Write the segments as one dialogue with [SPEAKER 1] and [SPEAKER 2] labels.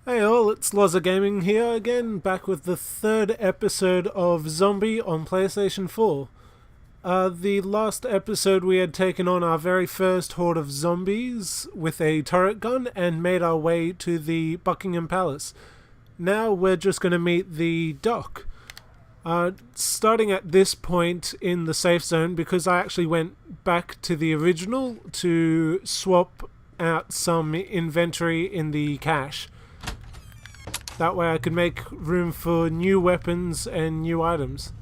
[SPEAKER 1] Hey all, it's Loza Gaming here again, back with the third episode of Zombie on PlayStation 4. The last episode we had taken on our very first horde of zombies with a turret gun and made our way to the Buckingham Palace. Now we're just going to meet the doc. Starting at this point in the safe zone, because I actually went back to the original to swap out some inventory in the cache. That way I could make room for new weapons and new items.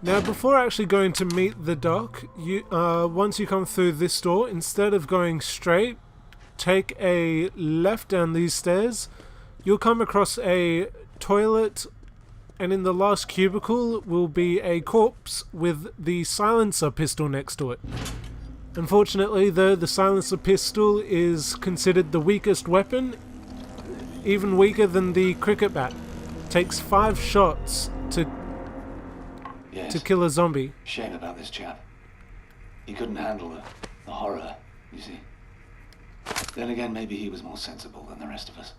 [SPEAKER 1] Now, before actually going to meet the doc, once you come through this door, instead of going straight, take a left down these stairs. You'll come across a toilet, and in the last cubicle will be a corpse with the silencer pistol next to it. Unfortunately, though, the silencer pistol is considered the weakest weapon, even weaker than the cricket bat. Takes 5 shots to kill a zombie.
[SPEAKER 2] Shame about this chap. He couldn't handle the horror, you see. Then again, maybe he was more sensible than the rest of us.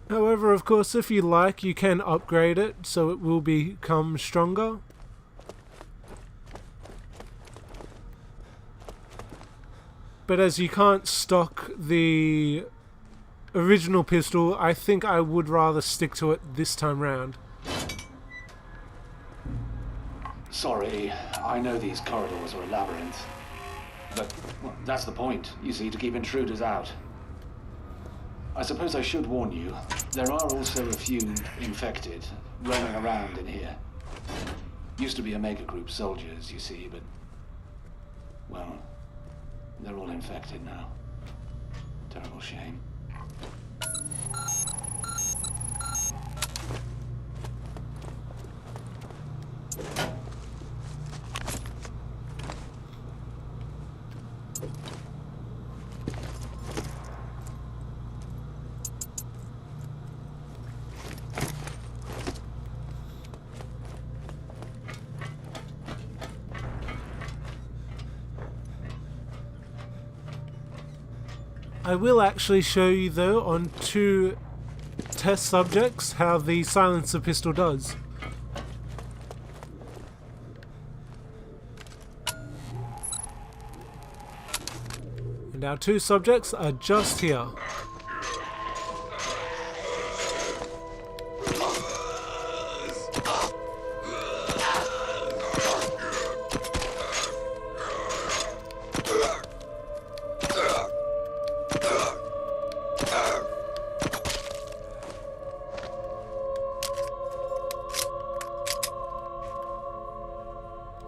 [SPEAKER 1] However, of course, if you like, you can upgrade it so it will become stronger. But as you can't stock the original pistol, I think I would rather stick to it this time round.
[SPEAKER 2] Sorry, I know these corridors are a labyrinth. But well, that's the point, you see, to keep intruders out. I suppose I should warn you, there are also a few infected roaming around in here. Used to be Omega Group soldiers, you see, but well, they're all infected now. Terrible shame.
[SPEAKER 1] I will actually show you, though, on 2 test subjects how the silencer pistol does. And our 2 subjects are just here.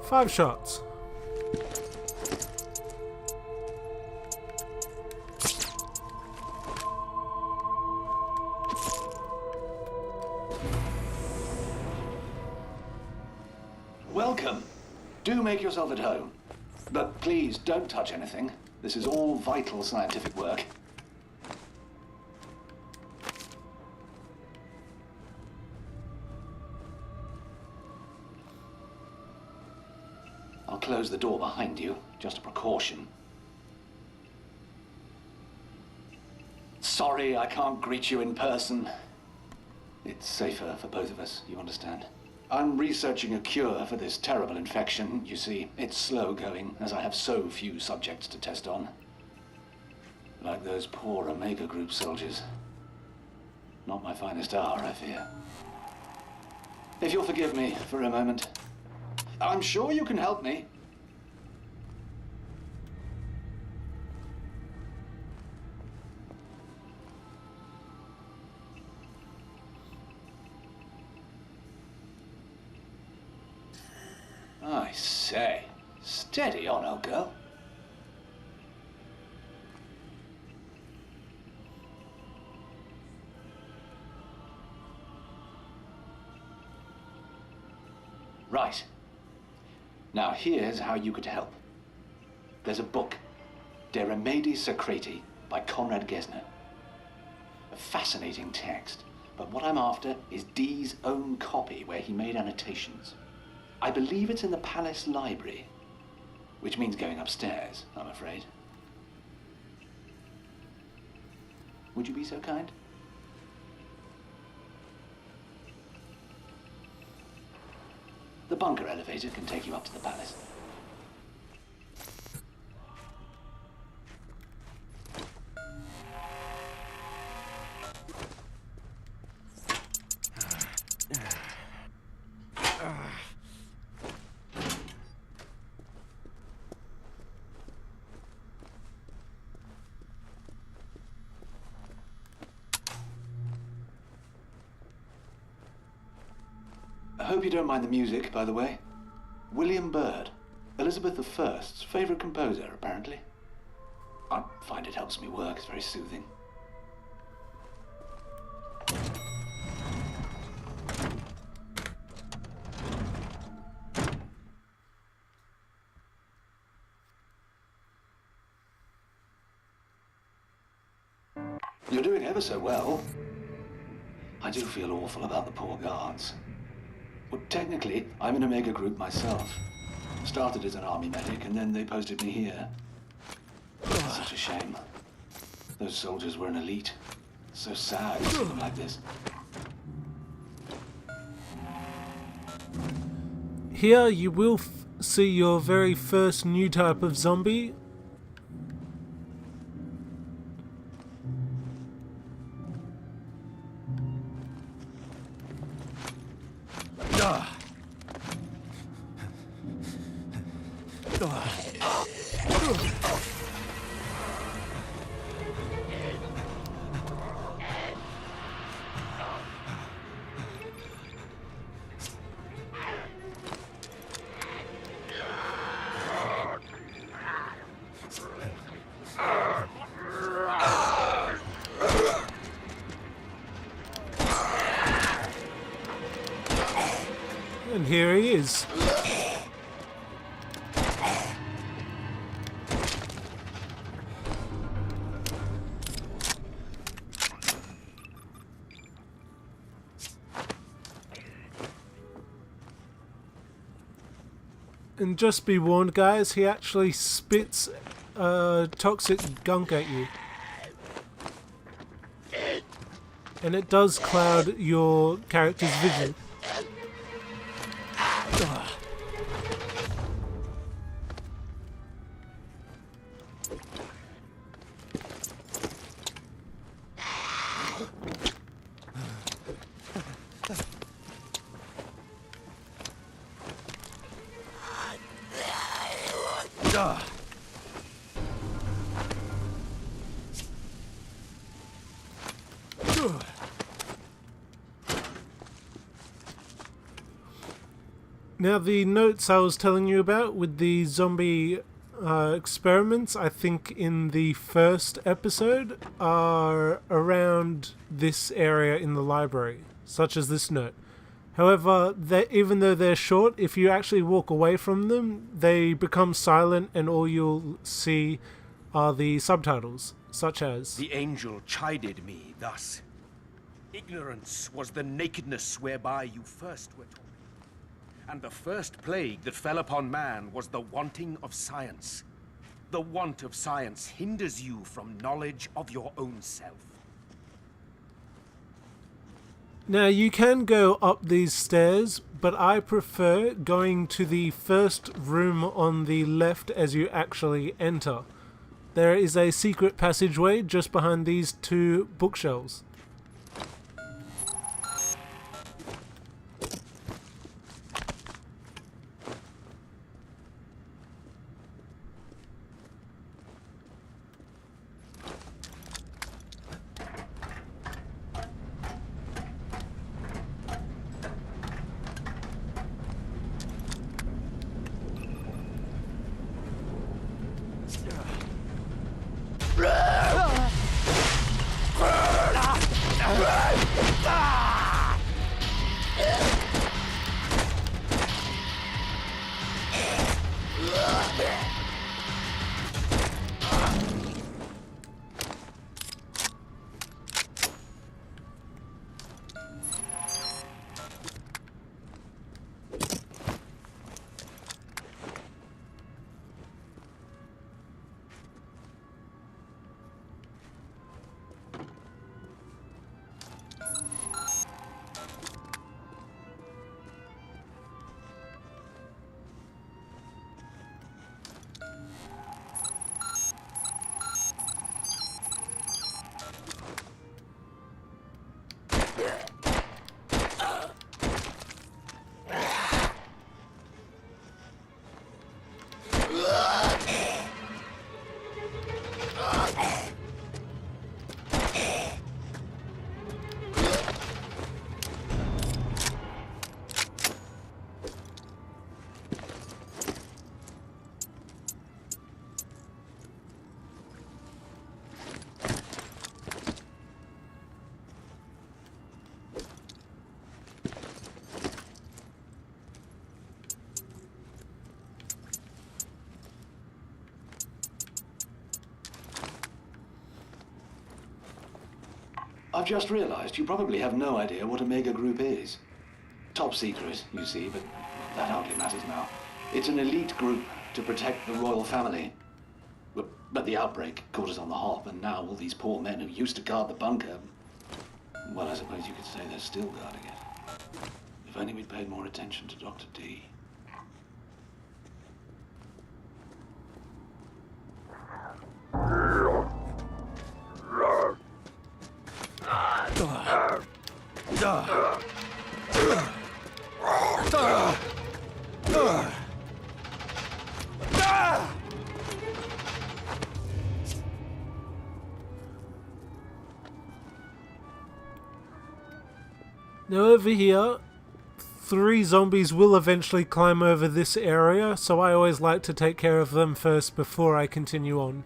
[SPEAKER 1] Five shots.
[SPEAKER 2] Welcome. Do make yourself at home. But please don't touch anything. This is all vital scientific work. I'll close the door behind you, just a precaution. Sorry, I can't greet you in person. It's safer for both of us, you understand? I'm researching a cure for this terrible infection, you see. It's slow going, as I have so few subjects to test on. Like those poor Omega Group soldiers. Not my finest hour, I fear. If you'll forgive me for a moment. I'm sure you can help me. say. Steady on, old girl. Right. Now here's how you could help. There's a book, De Remedii Secreti, by Conrad Gesner. A fascinating text, but what I'm after is Dee's own copy where he made annotations. I believe it's in the Palace Library, which means going upstairs, I'm afraid. Would you be so kind? The bunker elevator can take you up to the palace. I hope you don't mind the music, by the way. William Byrd, Elizabeth I's favorite composer, apparently. I find it helps me work, it's very soothing. You're doing ever so well. I do feel awful about the poor guards. Well, technically, I'm in a mega group myself. Started as an army medic, and then they posted me here. It's such a shame. Those soldiers were an elite. So sad to see them like this.
[SPEAKER 1] Here you will see your very first new type of zombie. And here he is. And just be warned, guys, he actually spits toxic gunk at you. And it does cloud your character's vision. Now, the notes I was telling you about with the zombie experiments, I think in the first episode, are around this area in the library, such as this note. However, even though they're short, if you actually walk away from them, they become silent and all you'll see are the subtitles, such as...
[SPEAKER 3] The angel chided me thus. Ignorance was the nakedness whereby you first were taught. And the first plague that fell upon man was the wanting of science. The want of science hinders you from knowledge of your own self.
[SPEAKER 1] Now, you can go up these stairs, but I prefer going to the first room on the left as you actually enter. There is a secret passageway just behind these two bookshelves.
[SPEAKER 2] I've just realized you probably have no idea what a mega group is. Top secret, you see, but that hardly matters now. It's an elite group to protect the royal family. But the outbreak caught us on the hop, and now all these poor men who used to guard the bunker, well, I suppose you could say they're still guarding it. If only we'd paid more attention to Dr. D.
[SPEAKER 1] Now over here, 3 zombies will eventually climb over this area, so I always like to take care of them first before I continue on.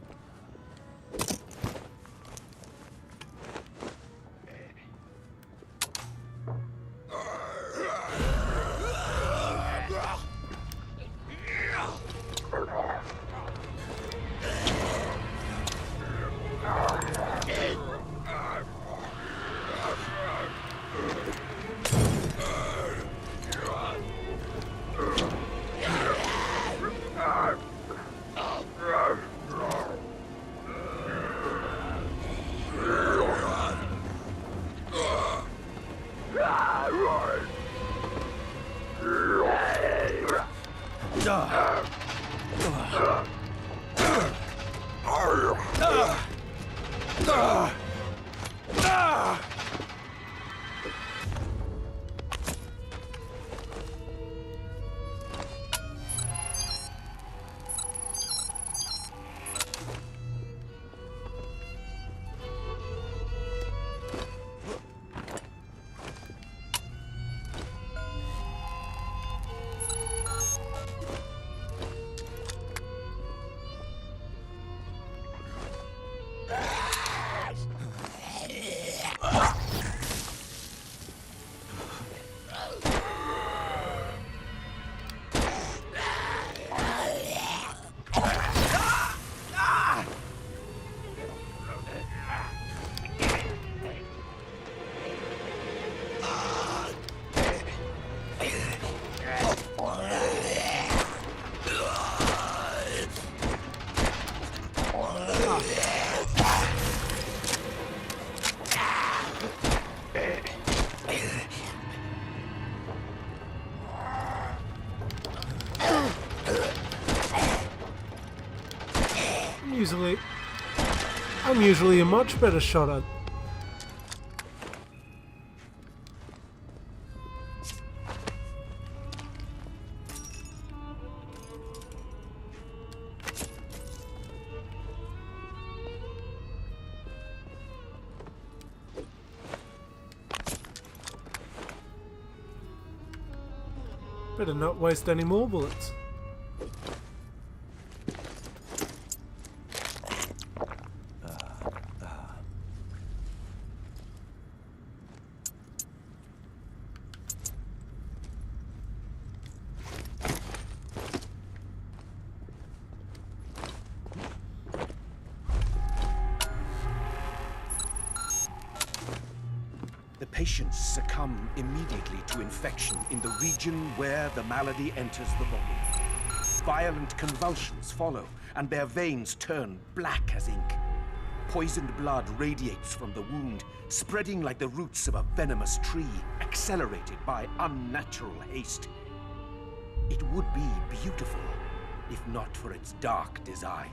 [SPEAKER 1] I'm usually a much better shot at. Better not waste any more bullets.
[SPEAKER 3] Patients succumb immediately to infection in the region where the malady enters the body. Violent convulsions follow, and their veins turn black as ink. Poisoned blood radiates from the wound, spreading like the roots of a venomous tree, accelerated by unnatural haste. It would be beautiful, if not for its dark design.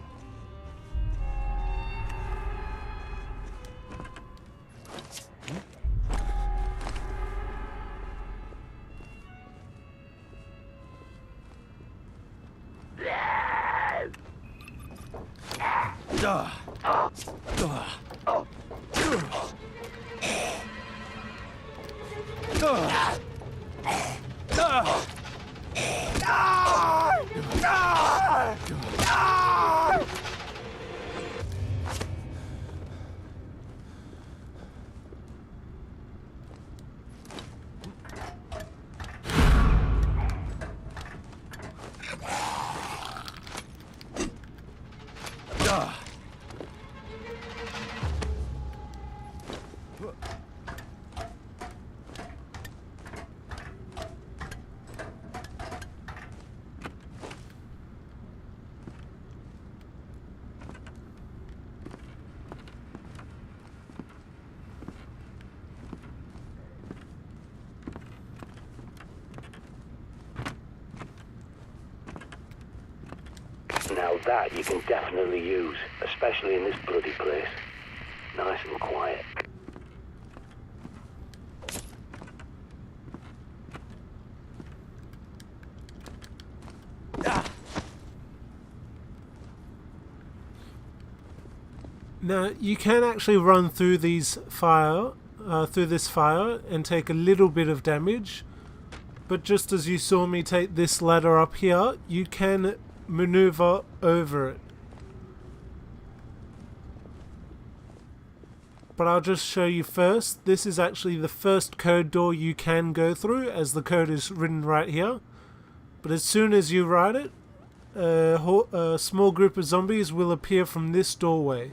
[SPEAKER 4] Now that you can definitely use, especially in this bloody place. Nice and quiet.
[SPEAKER 1] Now you can actually run through this fire and take a little bit of damage, but just as you saw me take this ladder up here, you can maneuver over it. But I'll just show you first. This is actually the first code door you can go through, as the code is written right here. But as soon as you write it, a small group of zombies will appear from this doorway.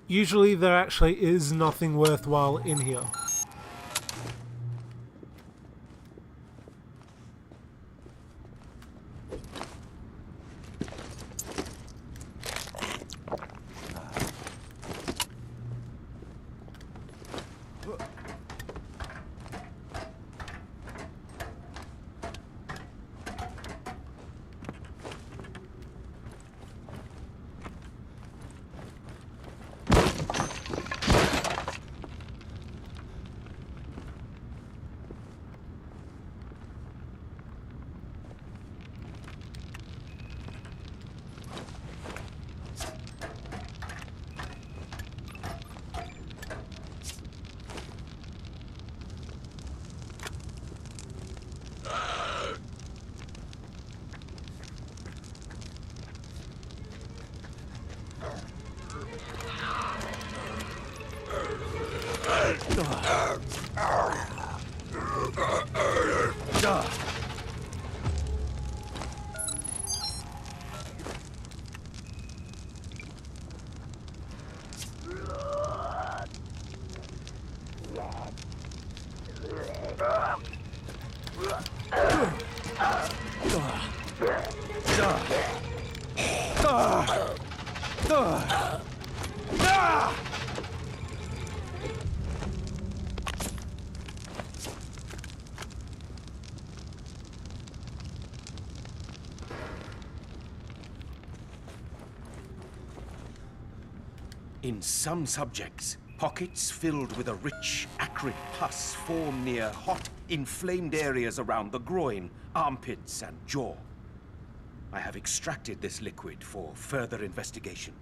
[SPEAKER 1] Usually there actually is nothing worthwhile in here.
[SPEAKER 3] In some subjects, pockets filled with a rich, acrid pus form near hot, inflamed areas around the groin, armpits, and jaw. I have extracted this liquid for further investigation.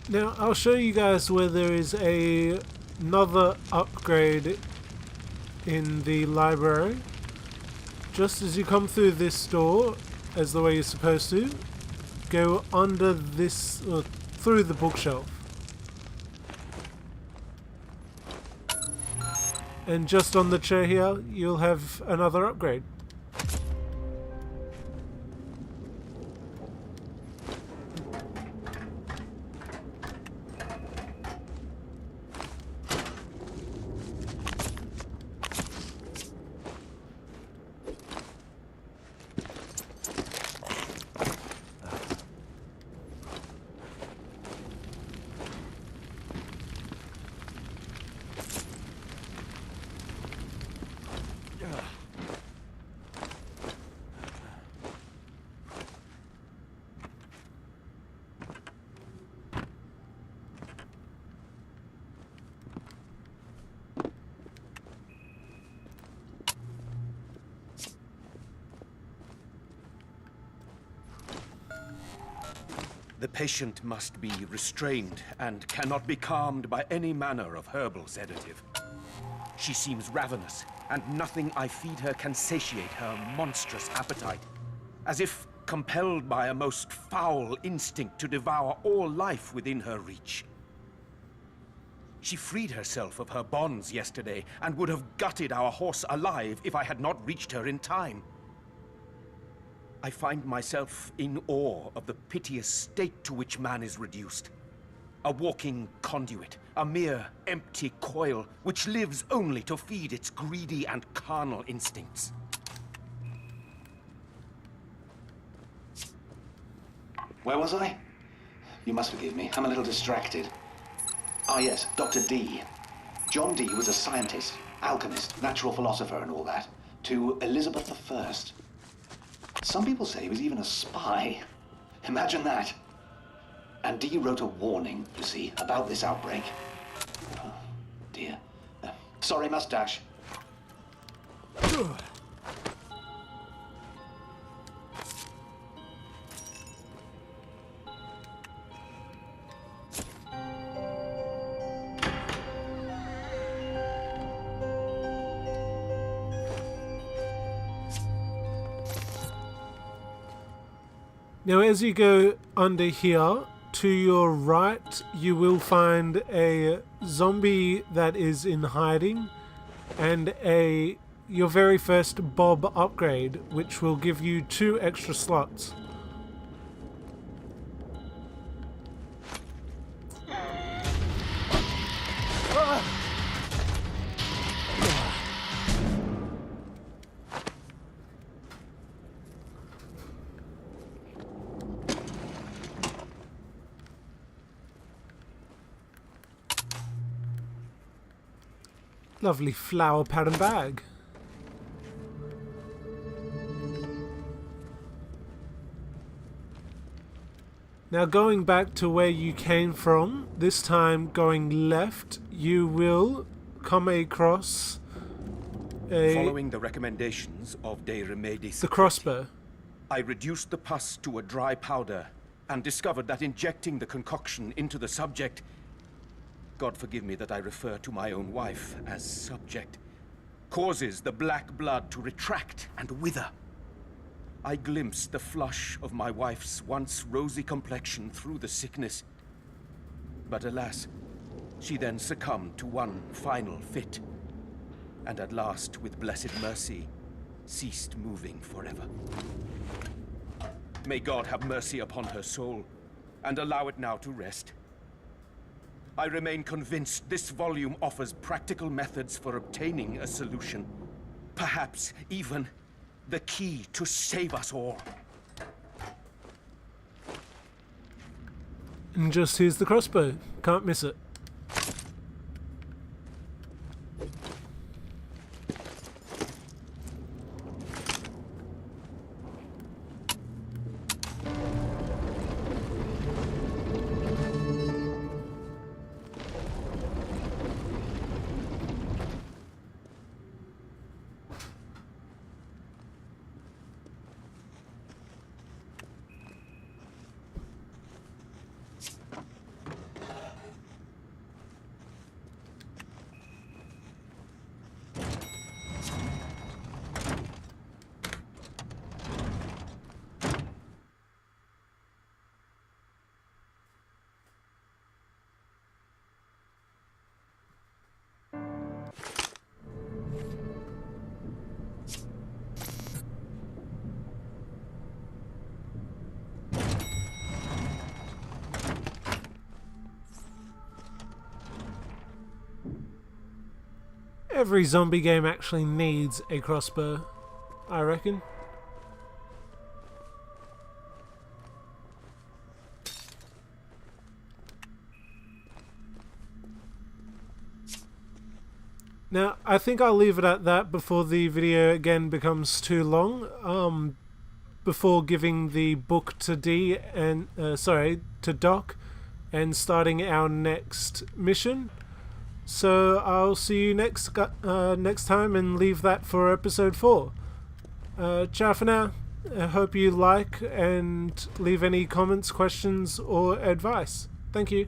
[SPEAKER 1] Now, I'll show you guys where there is another upgrade in the library. Just as you come through this door, as the way you're supposed to, go under this, or through the bookshelf. And just on the chair here, you'll have another upgrade.
[SPEAKER 3] The patient must be restrained and cannot be calmed by any manner of herbal sedative. She seems ravenous, and nothing I feed her can satiate her monstrous appetite, as if compelled by a most foul instinct to devour all life within her reach. She freed herself of her bonds yesterday, and would have gutted our horse alive if I had not reached her in time. I find myself in awe of the piteous state to which man is reduced. A walking conduit, a mere empty coil, which lives only to feed its greedy and carnal instincts.
[SPEAKER 2] Where was I? You must forgive me. I'm a little distracted. Ah, yes, Dr. D. John Dee was a scientist, alchemist, natural philosopher and all that, to Elizabeth I. Some people say he was even a spy. Imagine that. And Dee wrote a warning, you see, about this outbreak. Oh, dear. Sorry, mustache.
[SPEAKER 1] Now as you go under here, to your right you will find a zombie that is in hiding and your very first Bob upgrade, which will give you 2 extra slots. Lovely flower pattern bag. Now going back to where you came from, this time going left, you will come across
[SPEAKER 3] Following the recommendations of De Remedis,
[SPEAKER 1] the crossbow.
[SPEAKER 3] I reduced the pus to a dry powder and discovered that injecting the concoction into the subject, God forgive me that I refer to my own wife as subject, causes the black blood to retract and wither. I glimpsed the flush of my wife's once rosy complexion through the sickness. But alas, she then succumbed to one final fit, and at last, with blessed mercy, ceased moving forever. May God have mercy upon her soul, and allow it now to rest. I remain convinced this volume offers practical methods for obtaining a solution. Perhaps even the key to save us all.
[SPEAKER 1] And just here's the crossbow. Can't miss it. Every zombie game actually needs a crossbow, I reckon. Now, I think I'll leave it at that before the video again becomes too long. Before giving the book to to Doc and starting our next mission. So I'll see you next time and leave that for episode 4. Ciao for now. I hope you like and leave any comments, questions or advice. Thank you.